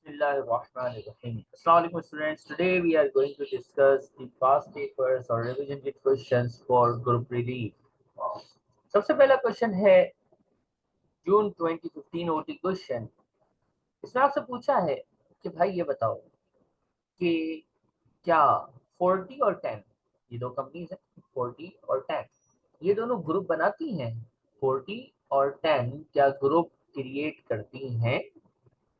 Bismillahirrahmanirrahim. Assalamu alaikum students. Today we are going to discuss the past papers or revision kit questions for group relief. सबसे पहला question है जून 2015 OT question. इसमें आपसे पूछा है कि भाई ये बताओ कि क्या 40 और 10 ये दो कंपनीज हैं, 40 और 10 ये दोनों ग्रुप बनाती हैं। 40 और 10 क्या ग्रुप क्रिएट करती हैं?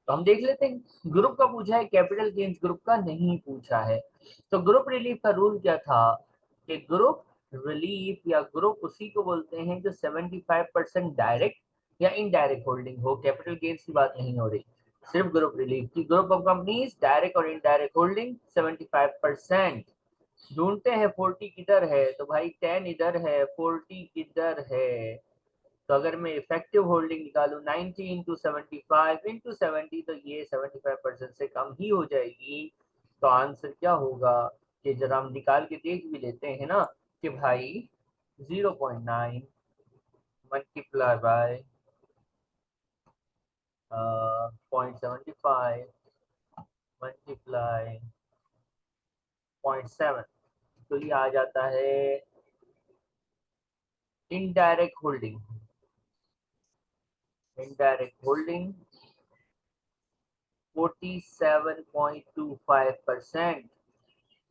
तो हम देख लेते हैं। ग्रुप का पूछा है, कैपिटल गेन्स ग्रुप का नहीं पूछा है। तो ग्रुप रिलीफ का रूल क्या था कि ग्रुप रिलीफ या ग्रुप उसी को बोलते हैं जो 75% डायरेक्ट या इनडायरेक्ट होल्डिंग हो। कैपिटल गेन्स की बात नहीं हो रही, सिर्फ ग्रुप रिलीफ की। ग्रुप ऑफ कंपनीज डायरेक्ट और इनडायरेक्ट होल्डिंग 75%। ढूंढते हैं 40 किधर है, तो भाई 10 इधर है, 40 किधर है। तो अगर मैं इफेक्टिव होल्डिंग निकालू 90 इंटू 75 इंटू 70 तो ये 75% से कम ही हो जाएगी। तो आंसर क्या होगा कि जरा हम निकाल के देख भी लेते हैं ना कि भाई 0.9 मल्टीप्लाई बाय 0.75 मल्टीप्लाई 0.7, तो ये आ जाता है indirect holding. Indirect holding 47.25%।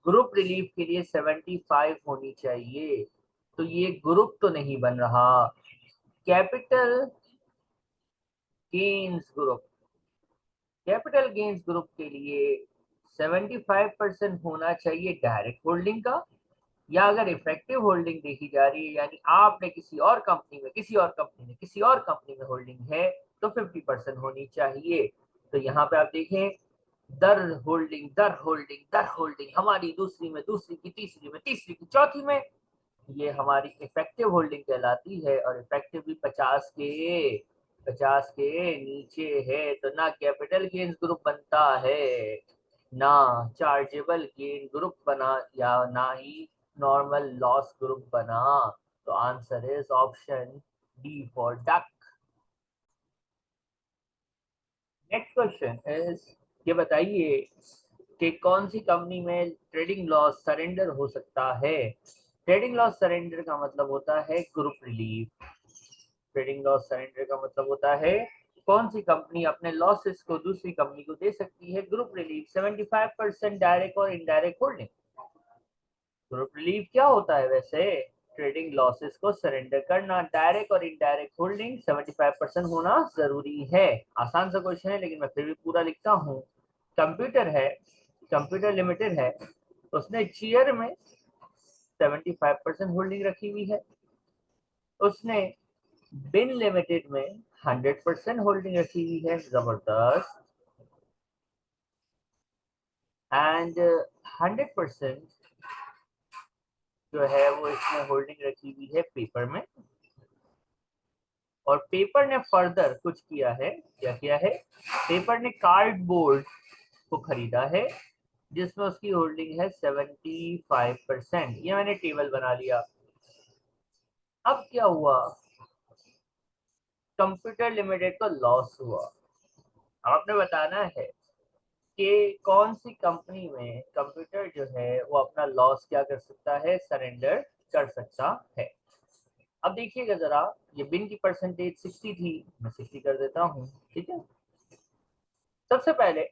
Group relief के लिए 75 होनी चाहिए, तो ये ग्रुप तो नहीं बन रहा। Capital gains group, capital gains group के लिए 75% होना चाहिए डायरेक्ट होल्डिंग का, या अगर इफेक्टिव होल्डिंग देखी जा रही है यानी आपने किसी और कंपनी में किसी और कंपनी में होल्डिंग है तो 50% होनी चाहिए। तो यहाँ पे आप देखें, दर होल्डिंग हमारी दूसरी में, दूसरी की तीसरी में, तीसरी की चौथी में, ये हमारी इफेक्टिव होल्डिंग कहलाती है। और इफेक्टिव भी 50 के नीचे है, तो ना कैपिटल गेन्स ग्रुप बनता है, ना चार्जेबल गेन ग्रुप बना, या ना ही नॉर्मल लॉस ग्रुप बना। तो answer is option D for duck. Next question is, ये बताइए कि कौन सी कंपनी में ट्रेडिंग लॉस सरेंडर हो सकता है। ट्रेडिंग लॉस सरेंडर का मतलब होता है group relief. Trading loss surrender का मतलब होता है कौन सी कंपनी अपने लॉसेस को दूसरी कंपनी को दे सकती है। ग्रुप रिलीफ 75% डायरेक्ट और इनडायरेक्ट होल्डिंग। ग्रुप रिलीफ क्या होता है वैसे? ट्रेडिंग लॉसेस को सरेंडर करना। डायरेक्ट और इनडायरेक्ट होल्डिंग 75% होना जरूरी है। आसान सा क्वेश्चन है लेकिन मैं फिर भी पूरा लिखता हूँ। कंप्यूटर है, कंप्यूटर लिमिटेड है, उसने चेयर में 75% होल्डिंग रखी हुई है। उसने बिन लिमिटेड में 100% होल्डिंग रखी हुई है, जबरदस्त। एंड 100% जो है वो इसमें होल्डिंग रखी हुई है पेपर में। और पेपर ने फर्दर कुछ किया है, क्या किया है? पेपर ने कार्डबोर्ड को खरीदा है जिसमें उसकी होल्डिंग है 75%। ये मैंने टेबल बना लिया। अब क्या हुआ? कंप्यूटर लिमिटेड को लॉस हुआ। आपने बताना है कि कौन सी कंपनी में कंप्यूटर जो है वो अपना लॉस क्या कर सकता है, सरेंडर कर सकता है। अब देखिएगा जरा, ये बिन की परसेंटेज 60 थी, मैं 60 कर देता हूँ, ठीक है। सबसे पहले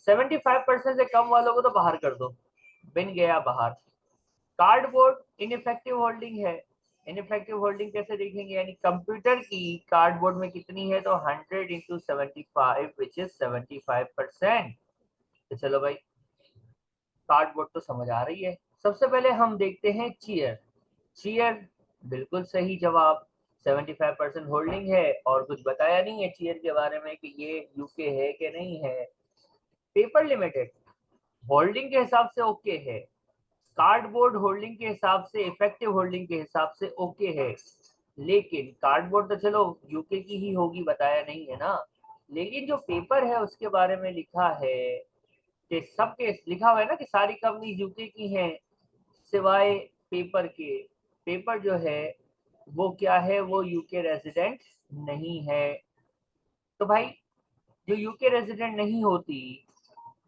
75% से कम वालों को तो बाहर कर दो, बिन गया बाहर। कार्डबोर्ड इनइफेक्टिव होल्डिंग है। इनइफेक्टिव होल्डिंग कैसे देखेंगे, यानी कंप्यूटर की कार्डबोर्ड में कितनी है, तो 100 इंटू 75 विच इज 75%। तो चलो भाई, कार्डबोर्ड तो समझ आ रही है। सबसे पहले हम देखते हैं चेयर। चेयर बिल्कुल सही जवाब, 75% होल्डिंग है, और कुछ बताया नहीं है चेयर के बारे में कि ये यूके है कि नहीं है। पेपर लिमिटेड होल्डिंग के हिसाब से ओके है, कार्डबोर्ड होल्डिंग के हिसाब से, इफेक्टिव होल्डिंग के हिसाब से ओके है, लेकिन कार्डबोर्ड तो चलो यूके की ही होगी, बताया नहीं है ना। लेकिन जो पेपर है उसके बारे में लिखा है कि सबके, लिखा हुआ है ना कि सारी कंपनी यूके की हैं सिवाय पेपर के। पेपर जो है वो क्या है, वो यूके रेजिडेंट नहीं है। तो भाई जो यूके रेजिडेंट नहीं होती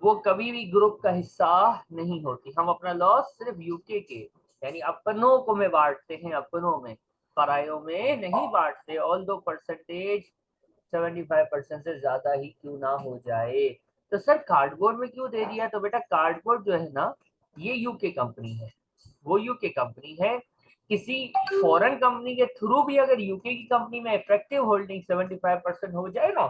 वो कभी भी ग्रुप का हिस्सा नहीं होती। हम अपना लॉस सिर्फ यूके के यानी अपनों को में बांटते हैं, अपनों में, परायों में नहीं बांटते। ऑल दो परसेंटेज 75% से ज्यादा ही क्यों ना हो जाए। तो सर कार्डबोर्ड में क्यों दे दिया? तो बेटा कार्डबोर्ड जो है ना ये यूके कंपनी है, वो यूके कंपनी है। किसी फॉरेन कंपनी के थ्रू भी अगर यूके की कंपनी में इफेक्टिव होल्डिंग 75% हो जाए ना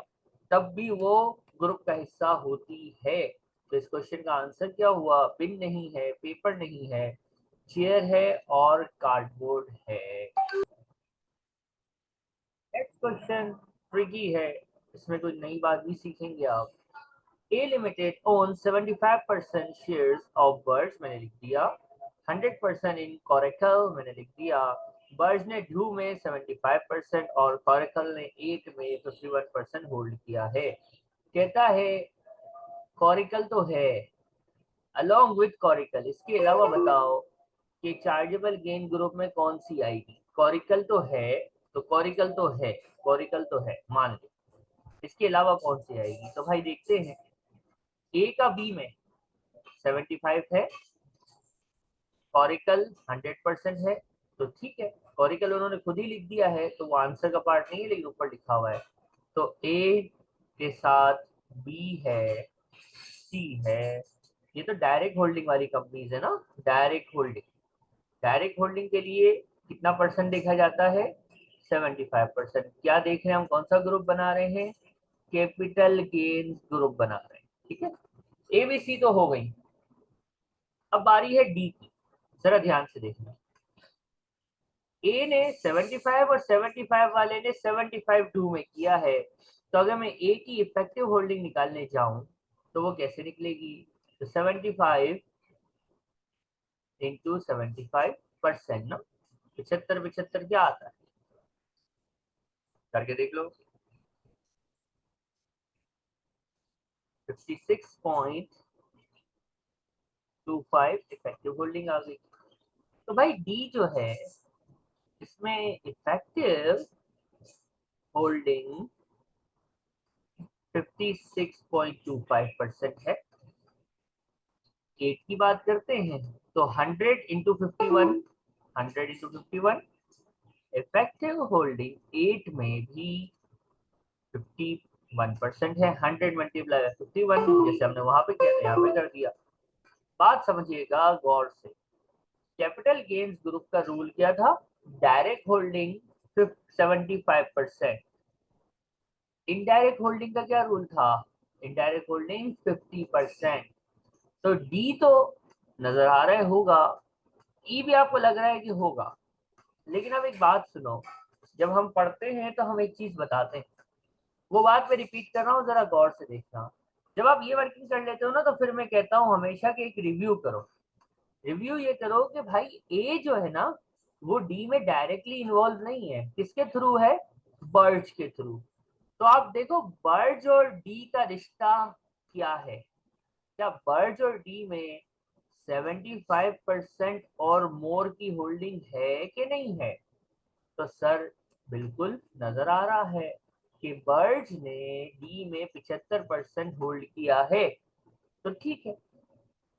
तब भी वो ग्रुप का हिस्सा होती है। तो इस क्वेश्चन का आंसर क्या हुआ? पिन नहीं है, पेपर नहीं है, चेयर है और कार्डबोर्ड है। नेक्स्ट क्वेश्चन ट्रिकी है, इसमें कोई नई बात भी सीखेंगे आप। A limited own 75% shares of birds, मैंने लिख दिया। 100% इन कोरेकल, मैंने लिख दिया। बर्ड्स ने ड्रू में 75% और कोरेकल ने 8 में 51% होल्ड किया है। कहता है कोरिकल तो है, अलोंग विथ कोरिकल इसके अलावा बताओ कि चार्जेबल गेन ग्रुप में कौन सी आएगी। कोरिकल तो है, तो कोरिकल तो है, कोरिकल तो है मान लो, इसके अलावा कौन सी आएगी? तो भाई देखते हैं। ए का बी में 75 है, कोरिकल 100% है, तो ठीक है। कोरिकल उन्होंने खुद ही लिख दिया है तो वो आंसर का पार्ट नहीं है लेकिन ऊपर लिखा हुआ है। तो ए के साथ बी है, सी है। ये तो डायरेक्ट होल्डिंग वाली कंपनीज है ना, डायरेक्ट होल्डिंग। डायरेक्ट होल्डिंग के लिए कितना परसेंट देखा जाता है? 75%। क्या देख रहे हैं हम? कौन सा ग्रुप बना रहे हैं? कैपिटल गेन्स ग्रुप बना रहे हैं, ठीक है। एबीसी तो हो गई। अब बारी है डी की, जरा ध्यान से देखना। ए ने 75 और 75 वाले ने 75 टू में किया है, तो अगर मैं ए की इफेक्टिव होल्डिंग निकालने जाऊं तो वो कैसे निकलेगी? तो 75 इंटू 75% ना, 75 क्या आता है? करके देख लो। 56.25 इफेक्टिव होल्डिंग आ गई। तो भाई डी जो है इसमें इफेक्टिव होल्डिंग 56.25% है। 8 की बात करते हैं तो 100 इंटू 51, 100 इंटू 51। इफेक्टिव होल्डिंग 8 में भी 51% है। 100 मल्टीप्लाई 51, जैसे हमने वहां पे किया यहाँ पे कर दिया। बात समझिएगा गौर से। कैपिटल गेन्स ग्रुप का रूल क्या था? Direct holding 75%। इनडायरेक्ट होल्डिंग का क्या रूल था? Indirect holding 50%। तो डी तो नजर आ रहा है होगा, ई भी आपको लग रहा है कि होगा। लेकिन अब एक बात सुनो, जब हम पढ़ते हैं तो हम एक चीज बताते हैं, वो बात मैं रिपीट कर रहा हूँ, जरा गौर से देखना। जब आप ये वर्किंग कर लेते हो ना तो फिर मैं कहता हूँ हमेशा कि एक रिव्यू करो। रिव्यू ये करो कि भाई ए जो है ना वो डी में डायरेक्टली इन्वॉल्व नहीं है, किसके थ्रू है? बर्ज के थ्रू। तो आप देखो बर्ज और डी का रिश्ता क्या है। क्या बर्ज और डी में 75% और मोर की होल्डिंग है कि नहीं है? तो सर बिल्कुल नजर आ रहा है कि बर्ज ने डी में 75% होल्ड किया है। तो ठीक है,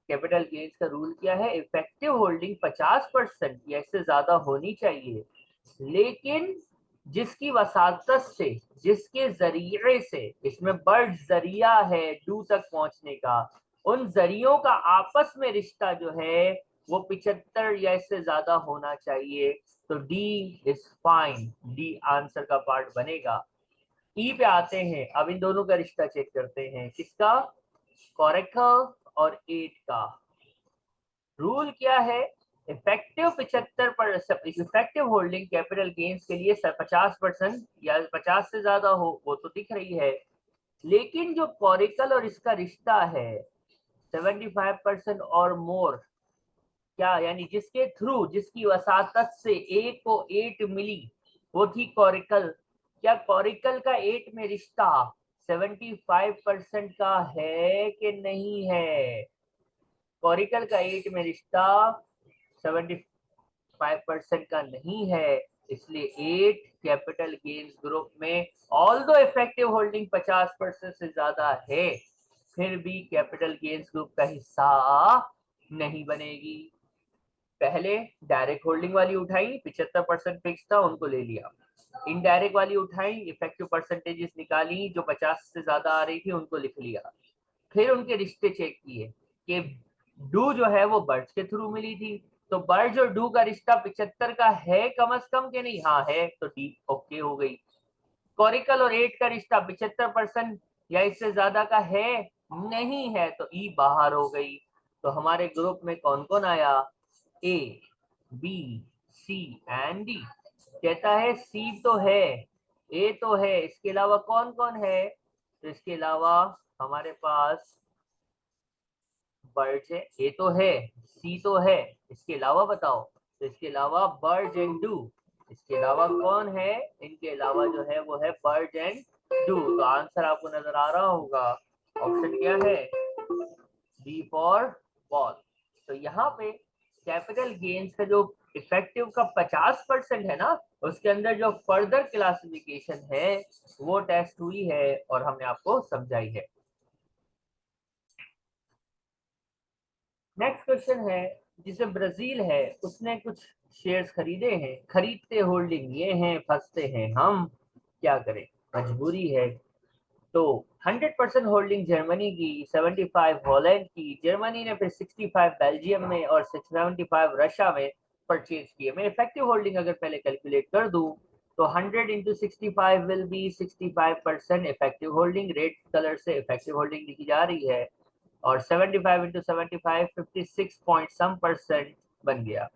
कैपिटल गेन्स का रूल क्या है? इफेक्टिव होल्डिंग 50% या इससे ज्यादा होनी चाहिए, लेकिन जिसकी वसातत से, जिसके जरिए से, इसमें बर्ड जरिया है डू तक पहुंचने का, उन जरियों का आपस में रिश्ता जो है वो 75 या इससे ज्यादा होना चाहिए। तो D is fine, D answer का पार्ट बनेगा। ई पे आते हैं, अब इन दोनों का रिश्ता चेक करते हैं। किसका? कोरेकल और 8 का। रूल क्या है? Effective 75 effective holding capital gains के लिए 50% या 50 से ज्यादा हो, वो तो दिख रही है। लेकिन जो कोरिकल और इसका रिश्ता है 75% और मोर, क्या यानी जिसके थ्रू, जिसकी वसातत से ए को 8 मिली वो थी कोरिकल। क्या कोरिकल का 8 में रिश्ता 75% का है कि नहीं है? कोरिकल का 8 में रिश्ता 75% का नहीं है, इसलिए 8 कैपिटल गेन्स ग्रुप में ऑल्दो इफेक्टिव होल्डिंग 50% से ज्यादा है, फिर भी कैपिटल गेन्स ग्रुप का हिस्सा नहीं बनेगी। पहले डायरेक्ट होल्डिंग वाली उठाई, 75% फिक्स था, उनको ले लिया। इनडायरेक्ट वाली उठाई, इफेक्टिव परसेंटेजेस निकाली, जो 50 से ज्यादा आ रही थी उनको लिख लिया। फिर उनके रिश्ते चेक किए कि डू जो है वो बर्ज के थ्रू मिली थी, तो बर्ज और डू का रिश्ता 75 का है कम से कम के नहीं, हाँ है, तो डी ओके हो गई। कोरिकल और 8 का रिश्ता 75% या इससे ज्यादा का है, नहीं है, तो ई बाहर हो गई। तो हमारे ग्रुप में कौन कौन आया? ए, बी, सी एंड डी। कहता है सी तो है, ए तो है, इसके अलावा कौन कौन है? तो इसके अलावा हमारे पास बर्ड्स है, ए तो है, सी तो है, इसके अलावा बताओ? तो इसके अलावा बर्ड्स एंड डू। इसके अलावा कौन है? इनके अलावा जो है वो है बर्ड्स एंड डू। तो आंसर आपको नजर आ रहा होगा, ऑप्शन क्या है? B for ball. तो यहाँ पे कैपिटल गेन्स का जो इफेक्टिव का 50% है ना, उसके अंदर जो फर्दर क्लासिफिकेशन है वो टेस्ट हुई है और हमने आपको समझाई है। नेक्स्ट क्वेश्चन है, जिसे ब्राजील है उसने कुछ शेयर्स खरीदे हैं, खरीदते होल्डिंग ये हैं, फंसते हैं हम, क्या करें? मजबूरी है। तो 100% होल्डिंग जर्मनी की, 75 हॉलैंड की, जर्मनी ने फिर 65 बेल्जियम में और 75 रशिया में परचेज किए। मैं इफेक्टिव होल्डिंग अगर पहले कैलकुलेट कर दूं तो 100 into 65 will be 65% effective holding, red colour से इफेक्टिव होल्डिंग लिखी जा रही है, और 75 इंटू 75 56 पॉइंट सम परसेंट बन गया।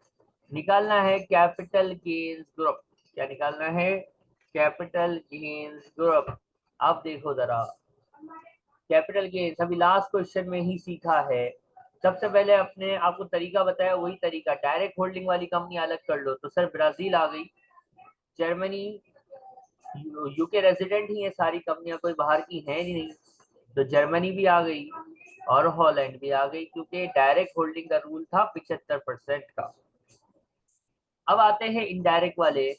निकालना है कैपिटल गेन्स ग्रुप। क्या निकालना है? Capital gains group. अब देखो जरा, कैपिटल गेन्स अभी लास्ट क्वेश्चन में ही सीखा है। सबसे पहले अपने आपको तरीका बताया, वही तरीका, डायरेक्ट होल्डिंग वाली कंपनी अलग कर लो। तो सर ब्राजील आ गई, जर्मनी, यूके रेजिडेंट ही है सारी कंपनियां, कोई बाहर की है ही नहीं, तो जर्मनी भी आ गई और हॉलैंड भी आ गई, क्योंकि डायरेक्ट होल्डिंग का रूल था 75% का। अब आते हैं इनडायरेक्ट वाले।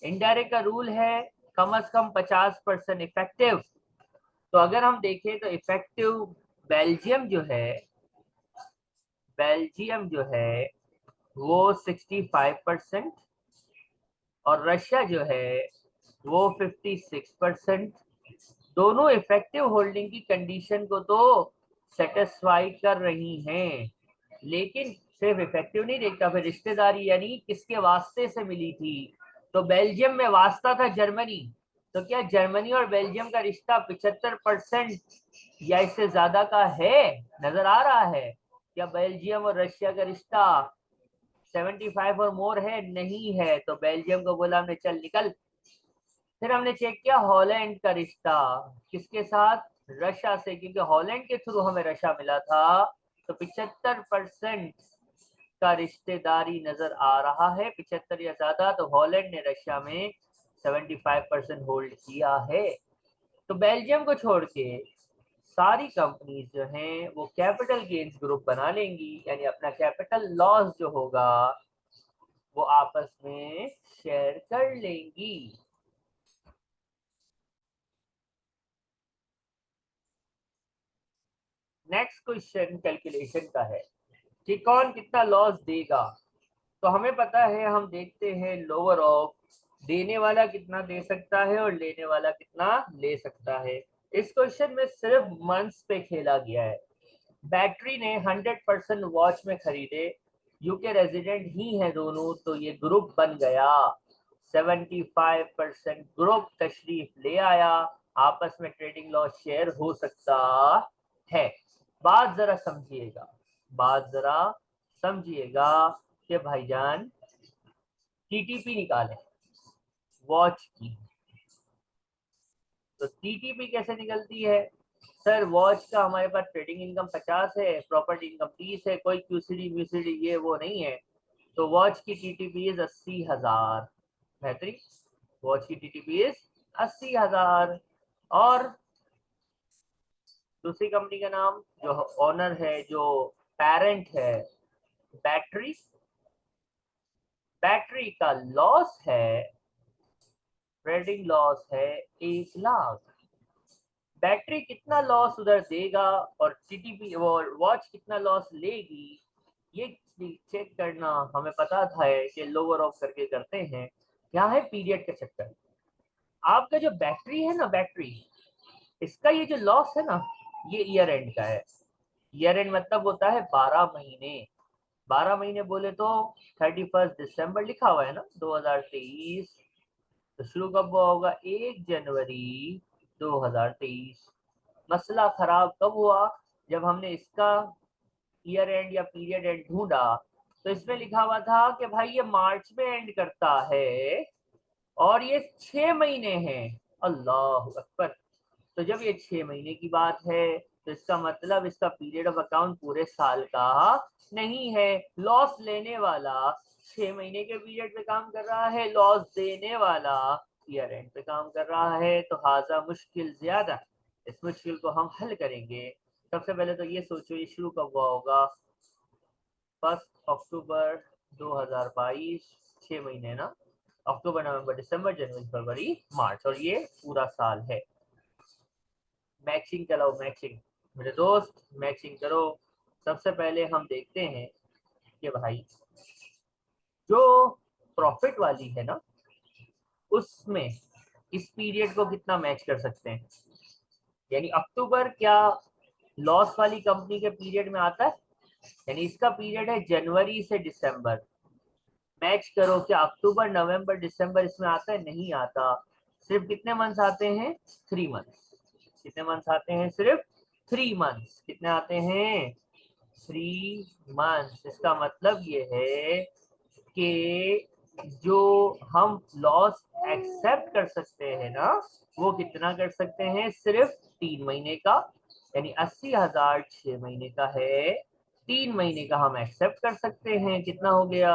इनडायरेक्ट का रूल है कम से कम 50% इफेक्टिव। तो अगर हम देखें तो इफेक्टिव बेल्जियम जो है, बेल्जियम जो है वो 65% और रशिया जो है वो 56%। दोनों इफेक्टिव होल्डिंग की कंडीशन को तो सेटिस्फाई कर रही हैं, लेकिन सिर्फ इफेक्टिव नहीं देखता, फिर रिश्तेदारी यानी किसके वास्ते से मिली थी। तो बेल्जियम में वास्ता था जर्मनी, तो क्या जर्मनी और बेल्जियम का रिश्ता 75% या इससे ज्यादा का है? नजर आ रहा है? क्या बेल्जियम और रशिया का रिश्ता 75 और मोर है? नहीं है, तो बेल्जियम को बोला हमने चल निकल। फिर हमने चेक किया हॉलैंड का रिश्ता किसके साथ? रशिया से, क्योंकि हॉलैंड के थ्रू हमें रशिया मिला था। तो 75% का रिश्तेदारी नजर आ रहा है, 75 या ज्यादा, तो हॉलैंड ने रशिया में 75% होल्ड किया है। तो बेल्जियम को छोड़ के सारी कंपनीज जो हैं वो कैपिटल गेन्स ग्रुप बना लेंगी, यानी अपना कैपिटल लॉस जो होगा वो आपस में शेयर कर लेंगी। नेक्स्ट क्वेश्चन कैलकुलेशन का है कि कौन कितना लॉस देगा। तो हमें पता है, हम देखते हैं लोअर ऑफ, देने वाला कितना दे सकता है और लेने वाला कितना ले सकता है। इस क्वेश्चन में सिर्फ मंथ्स पे खेला गया है। बैटरी ने 100% वॉच में खरीदे, यूके रेजिडेंट ही है दोनों, तो ये ग्रुप बन गया। 75% ग्रुप तशरीफ ले आया, आपस में ट्रेडिंग लॉस शेयर हो सकता है। बात जरा समझिएगा, बात जरा समझिएगा कि भाईजान टीटीपी निकालें वॉच की। तो टीटीपी कैसे निकलती है? सर वॉच का हमारे पास ट्रेडिंग इनकम 50 है, प्रॉपर्टी इनकम 30 है, कोई क्यूसीडी व्यूसीडी ये वो नहीं है, तो वॉच की टीटीपी इज 80,000। बेहतरीन, वॉच की टीटीपी इज 80,000। और दूसरी कंपनी का नाम, जो ओनर है, जो पेरेंट है, बैटरी, बैटरी का लॉस है ट्रेडिंग लॉस है 1 लाख। बैटरी कितना लॉस उधर देगा और टीटीपी और वॉच कितना लॉस लेगी, ये चेक करना हमें पता था है कि लोअर ऑफ करके करते हैं। क्या है पीरियड का चक्कर। आपका जो बैटरी है ना, बैटरी इसका ये जो लॉस है ना, ये ईयर एंड का है। ईयर एंड मतलब होता है 12 महीने। 12 महीने बोले तो 31 दिसंबर लिखा हुआ है ना 2023। तो शुरू कब हुआ होगा, 1 जनवरी 2023। मसला खराब कब हुआ, जब हमने इसका ईयर एंड या पीरियड एंड ढूंढा तो इसमें लिखा हुआ था कि भाई ये मार्च में एंड करता है और ये 6 महीने हैं। अल्लाह अकबर। तो जब ये 6 महीने की बात है तो इसका मतलब इसका पीरियड ऑफ अकाउंट पूरे साल का नहीं है। लॉस लेने वाला 6 महीने के पीरियड पे काम कर रहा है, लॉस देने वाला ईयर एंड पे काम कर रहा है। तो हाजा मुश्किल ज्यादा। इस मुश्किल को हम हल करेंगे। सबसे पहले तो ये सोचो ये शुरू कब हुआ होगा, 1 अक्टूबर 2022। 6 महीने ना, अक्टूबर नवंबर दिसंबर जनवरी फरवरी मार्च, और ये पूरा साल है। मैचिंग कराओ, मैचिंग मेरे दोस्त, मैचिंग करो। सबसे पहले हम देखते हैं कि भाई जो प्रॉफिट वाली है ना, उसमें इस पीरियड को कितना मैच कर सकते हैं। यानी अक्टूबर क्या लॉस वाली कंपनी के पीरियड में आता है, यानी इसका पीरियड है जनवरी से दिसंबर। मैच करो, क्या अक्टूबर नवंबर दिसंबर इसमें आता है, नहीं आता। सिर्फ कितने मंथ्स आते हैं, 3 मंथ्स। कितने मंथ्स आते हैं, सिर्फ 3 मंथ्स। कितने आते हैं, 3 मंथ्स। इसका मतलब ये है कि जो हम लॉस एक्सेप्ट कर सकते हैं ना, वो कितना कर सकते हैं, सिर्फ 3 महीने का। यानी 80,000 6 महीने का है, 3 महीने का हम एक्सेप्ट कर सकते हैं। कितना हो गया,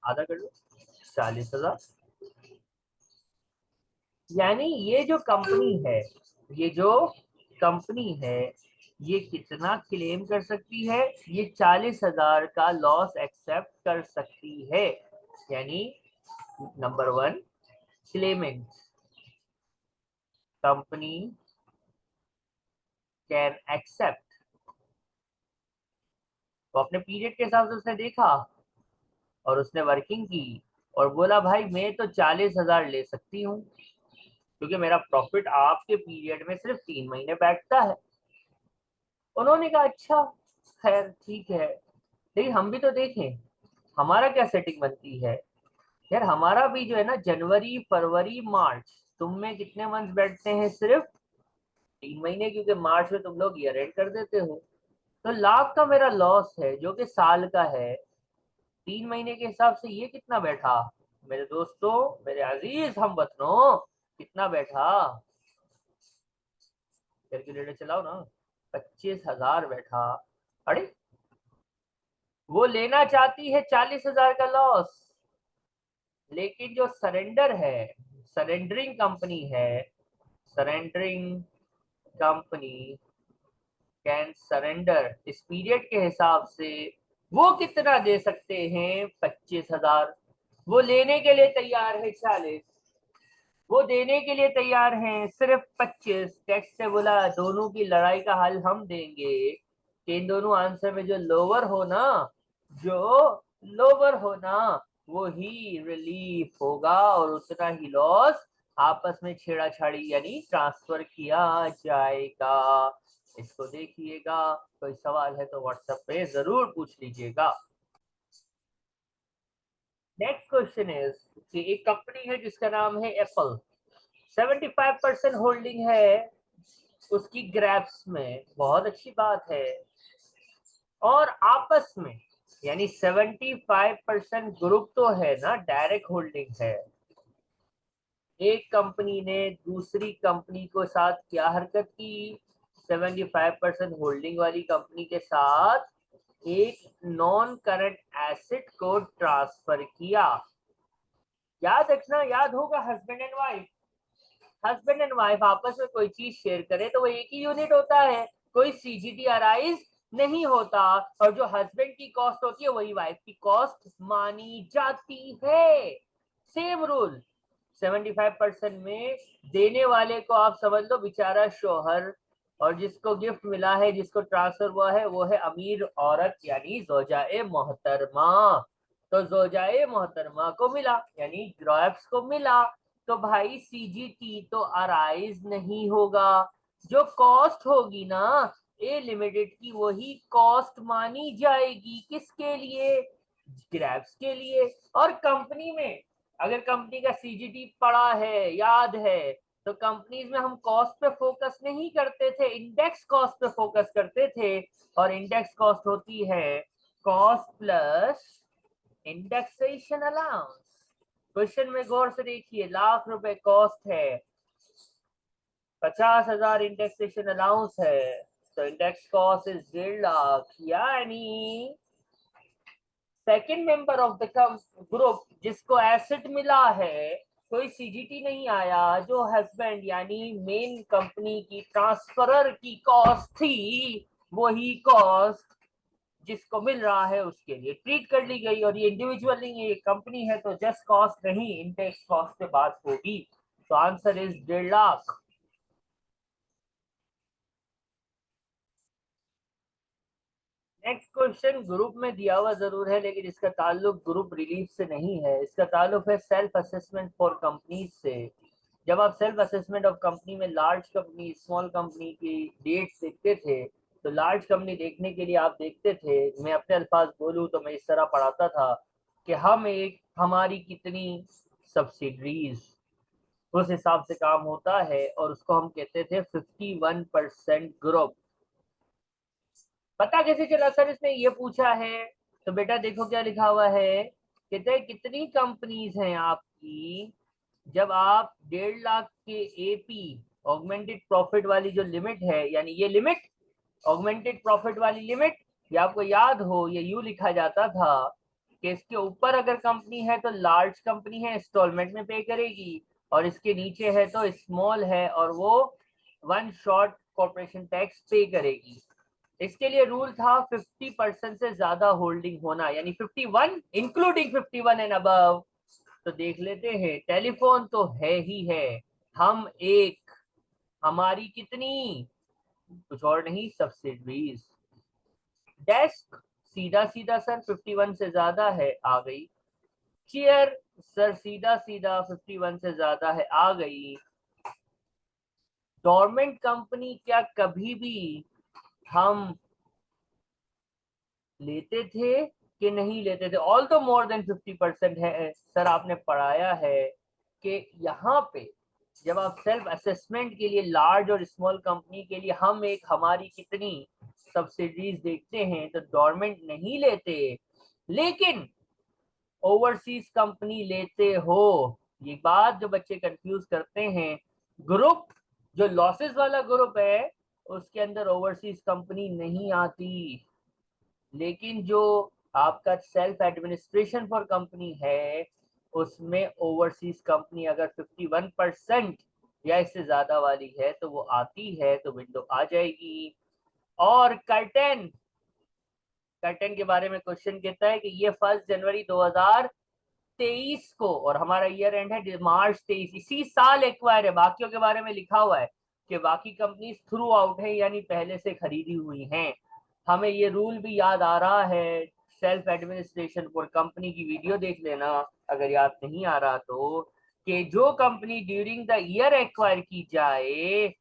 आधा कर लो, 40,000। यानी ये जो कंपनी है, ये जो कंपनी है, ये कितना क्लेम कर सकती है, ये 40,000 का लॉस एक्सेप्ट कर सकती है। यानी number 1, claimant company can accept. तो अपने पीरियड के हिसाब से उसने देखा और उसने वर्किंग की और बोला भाई मैं तो 40,000 ले सकती हूँ, क्योंकि मेरा प्रॉफिट आपके पीरियड में सिर्फ 3 महीने बैठता है। उन्होंने कहा अच्छा, खैर ठीक है, लेकिन हम भी तो देखें हमारा क्या सेटिंग बनती है। यार हमारा भी जो है ना, जनवरी फरवरी मार्च, तुम में कितने मंथ बैठते हैं, सिर्फ 3 महीने, क्योंकि मार्च में तुम लोग ईयर एंड कर देते हो। तो लाख का मेरा लॉस है जो कि साल का है, 3 महीने के हिसाब से ये कितना बैठा मेरे दोस्तों, मेरे अजीज हम वतनों, कितना बैठा, कैलकुलेटर चलाओ ना, 25,000 बैठा। अरे वो लेना चाहती है 40,000 का लॉस, लेकिन जो सरेंडर है, सरेंडरिंग कंपनी है, सरेंडरिंग कंपनी कैन सरेंडर, इस पीरियड के हिसाब से वो कितना दे सकते हैं, 25,000। वो लेने के लिए तैयार है 40, वो देने के लिए तैयार हैं सिर्फ 25। टेक्स्ट से बोला दोनों की लड़ाई का हल हम देंगे कि इन दोनों आंसर में जो लोअर हो ना, जो लोअर हो ना, वो ही रिलीफ होगा और उतना ही लॉस आपस में छेड़ाछाड़ी यानी ट्रांसफर किया जाएगा। इसको देखिएगा, कोई सवाल है तो व्हाट्सएप पे जरूर पूछ लीजिएगा। नेक्स्ट क्वेश्चन इज कि एक कंपनी है जिसका नाम है एप्पल, 75% होल्डिंग है उसकी ग्रैप्स में, बहुत अच्छी बात है। और आपस में यानी 75% ग्रुप तो है ना, डायरेक्ट होल्डिंग है। एक कंपनी ने दूसरी कंपनी को साथ क्या हरकत की, 75% होल्डिंग वाली कंपनी के साथ एक नॉन करंट एसेट को ट्रांसफर किया। याद रखना, याद होगा, husband and wife, husband and wife आपस में कोई चीज शेयर करे तो वो एक ही यूनिट होता है, कोई सीजीटी अराइज नहीं होता, और जो हस्बैंड की कॉस्ट होती है वही वाइफ की कॉस्ट मानी जाती है। Same rule. 75% में देने वाले को आप समझ लो बेचारा शोहर, और जिसको गिफ्ट मिला है, जिसको ट्रांसफर हुआ है, वो है अमीर औरत यानी जोजाए मोहतरमा। तो जोजाए मोहतरमा को मिला यानी ग्रॉफ्स को मिला, तो भाई सीजीटी तो अराइज नहीं होगा। जो कॉस्ट होगी ना ए लिमिटेड की, वही कॉस्ट मानी जाएगी। किसके लिए? ग्रैब्स के लिए। और कंपनी में अगर कंपनी का सीजीटी पड़ा है, याद है, तो कंपनीज में हम कॉस्ट पे फोकस नहीं करते थे, इंडेक्स कॉस्ट पे फोकस करते थे। और इंडेक्स कॉस्ट होती है cost plus indexation allowance. Question में गौर से देखिए, ₹1,00,000 कॉस्ट है, 50,000 इंडेक्सेशन अलाउंस है, तो इंडेक्स कॉस्ट इज 1,50,000। यानी second member of the group जिसको एसेट मिला है, कोई सीजीटी नहीं आया, जो हस्बैंड यानी मेन कंपनी की ट्रांसफरर की कॉस्ट थी, वही कॉस्ट जिसको मिल रहा है उसके लिए ट्रीट कर ली गई। और ये इंडिविजुअल नहीं है, ये कंपनी है, तो जस्ट कॉस्ट नहीं, इंडेक्स कॉस्ट पे बात होगी। तो answer is 1,50,000। Next question group में दिया हुआ जरूर है, लेकिन इसका ताल्लुक ग्रुप रिलीफ से नहीं है, इसका ताल्लुक है सेल्फ असेसमेंट फॉर कंपनीज से। जब आप सेल्फ असेसमेंट ऑफ कंपनी में लार्ज कंपनी स्मॉल कंपनी की डेट्स देखते थे, तो लार्ज कंपनी देखने के लिए आप देखते थे, मैं अपने अल्फाज बोलूँ तो मैं इस तरह पढ़ाता था कि हमारी कितनी सब्सिडरीज, उस हिसाब से काम होता है, और उसको हम कहते थे 51% ग्रुप। पता कैसे चला सर, इसने ये पूछा है? तो बेटा देखो क्या लिखा हुआ है, कहते हैं कितनी कंपनीज हैं आपकी जब आप 1,50,000 के एपी ऑगमेंटेड प्रॉफिट वाली जो लिमिट है, यानी ये लिमिट ऑगमेंटेड प्रॉफिट वाली लिमिट, ये आपको याद हो, ये यू लिखा जाता था कि इसके ऊपर अगर कंपनी है तो लार्ज कंपनी है, इंस्टॉलमेंट में पे करेगी, और इसके नीचे है तो स्मॉल है और वो वन शॉट कॉर्पोरेशन टैक्स पे करेगी। इसके लिए रूल था 50% से ज्यादा होल्डिंग होना, यानी 51 इंक्लूडिंग 51 एंड अबव। तो देख लेते हैं, टेलीफोन तो है ही है, हम एक, हमारी कितनी, कुछ और नहीं, सब्सिडरीज। डेस्क सीधा सीधा सर 51 से ज्यादा है, आ गई। चेयर सर सीधा सीधा 51 से ज्यादा है, आ गई। गवर्नमेंट कंपनी क्या कभी भी हम लेते थे कि नहीं लेते थे? ऑल तो मोर देन 50% है सर, आपने पढ़ाया है कि यहाँ पे जब आप सेल्फ असेसमेंट के लिए लार्ज और स्मॉल कंपनी के लिए हम एक, हमारी कितनी सब्सिडीज देखते हैं, तो गवर्नमेंट नहीं लेते, लेकिन ओवरसीज कंपनी लेते हो। ये बात जो बच्चे कंफ्यूज करते हैं, ग्रुप जो लॉसेस वाला ग्रुप है उसके अंदर ओवरसीज कंपनी नहीं आती, लेकिन जो आपका सेल्फ एडमिनिस्ट्रेशन फॉर कंपनी है उसमें ओवरसीज कंपनी अगर 51% या इससे ज्यादा वाली है तो वो आती है, तो विंडो आ जाएगी। और कर्टन, कर्टन के बारे में क्वेश्चन कहता है कि ये 1 जनवरी 2023 को, और हमारा ईयर एंड है मार्च 23, इसी साल एक्वायर है। बाकियों के बारे में लिखा हुआ है कि बाकी कंपनीज थ्रू आउट है, यानी पहले से खरीदी हुई हैं। हमें ये रूल भी याद आ रहा है, सेल्फ एडमिनिस्ट्रेशन फॉर कंपनी की वीडियो देख लेना अगर याद नहीं आ रहा तो, कि जो company during the year acquire की जाए,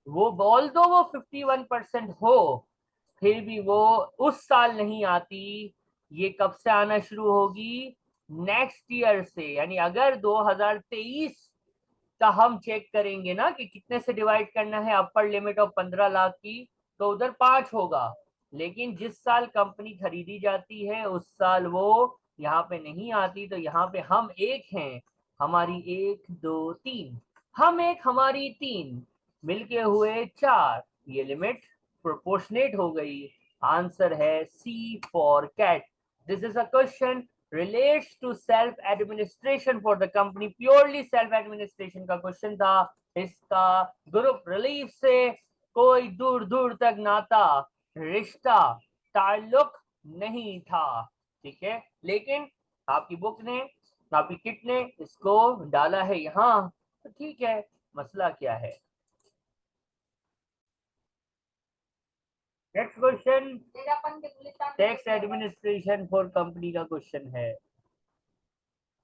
वो बोल दो वो 51% हो, फिर भी वो उस साल नहीं आती। ये कब से आना शुरू होगी? नेक्स्ट ईयर से। यानी अगर 2023 का हम चेक करेंगे ना कि कितने से डिवाइड करना है, अपर लिमिट ऑफ 15 लाख की, तो उधर 5 होगा, लेकिन जिस साल कंपनी खरीदी जाती है उस साल वो यहाँ पे नहीं आती। तो यहाँ पे हम एक हैं, हमारी एक दो तीन, हम एक हमारी तीन, मिलके हुए 4, ये लिमिट प्रोपोर्शनेट हो गई। आंसर है C for cat. This is a question relates to self administration for the company, purely self administration का क्वेश्चन था। इसका ग्रुप रिलीफ से कोई दूर दूर तक नाता रिश्ता ताल्लुक नहीं था, ठीक है। लेकिन आपकी बुक ने, आपकी किट ने इसको डाला है यहाँ, तो ठीक है, मसला क्या है। Next question, tax administration for company का क्वेश्चन है।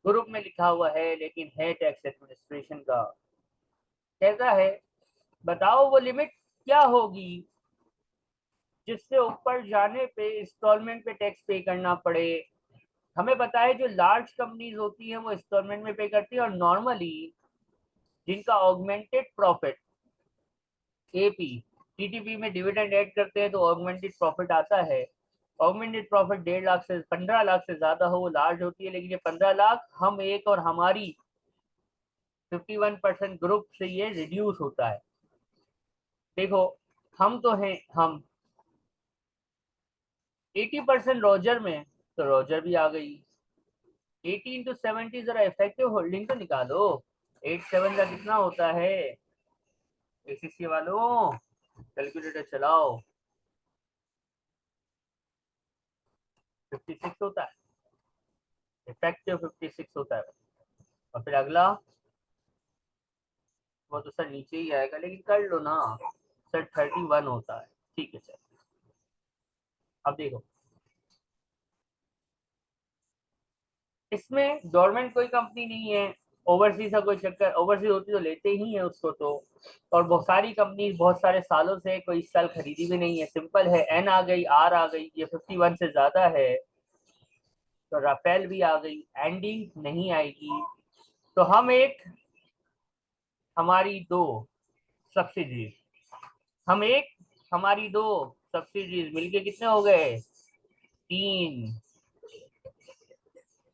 ग्रुप में लिखा हुआ है लेकिन है टैक्स एडमिनिस्ट्रेशन का। कैसा है बताओ, वो लिमिट क्या होगी जिससे ऊपर जाने पे इंस्टॉलमेंट पे टैक्स पे करना पड़े। हमें पता है जो लार्ज कंपनीज होती हैं वो इंस्टॉलमेंट में पे करती है, और नॉर्मली जिनका ऑगमेंटेड प्रॉफिट एपी टीटीपी में डिविडेंड ऐड करते हैं तो ऑगमेंटेड प्रॉफिट आता है। ऑगमेंटेड प्रॉफिट 1.5 लाख से 15 लाख से ज्यादा हो वो लार्ज होती है, लेकिन ये 15 लाख हम एक और हमारी 51% ग्रुप से ये रिड्यूस होता है। देखो हम तो हैं, हम 80% रोजर में, तो रोजर भी आ गई। 80 इंटू 70 जरा इफेक्टिव होल्डिंग तो निकालो, 87 का कितना होता है, एसीसी वालों कैलकुलेटर चलाओ, 56 होता है, इफेक्टिव 56 होता है। और फिर अगला, वो तो सर नीचे ही आएगा, लेकिन कर लो ना सर, 31 होता है, ठीक है सर। अब देखो इसमें गवर्नमेंट कोई कंपनी नहीं है, ओवरसीज का कोई चक्कर, ओवरसीज होती तो लेते ही है उसको तो। और बहुत सारी कंपनी बहुत सारे सालों से कोई इस साल खरीदी भी नहीं है, सिंपल है, एन आ गई, आर आ गई, ये 51 से ज्यादा है, तो राफेल भी आ गई, एंडी नहीं आएगी। तो हम एक, हमारी दो सब्सिडीज, हम एक, हमारी दो सब्सिडीज मिलके कितने हो गए, 3,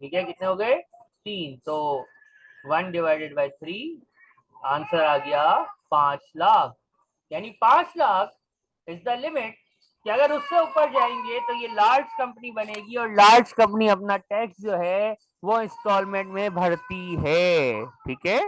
ठीक है, कितने हो गए, 3, तो 1/3, आंसर आ गया 5 लाख। यानी 5 लाख इज द लिमिट, कि अगर उससे ऊपर जाएंगे तो ये लार्ज कंपनी बनेगी, और लार्ज कंपनी अपना टैक्स जो है वो इंस्टॉलमेंट में भरती है, ठीक है।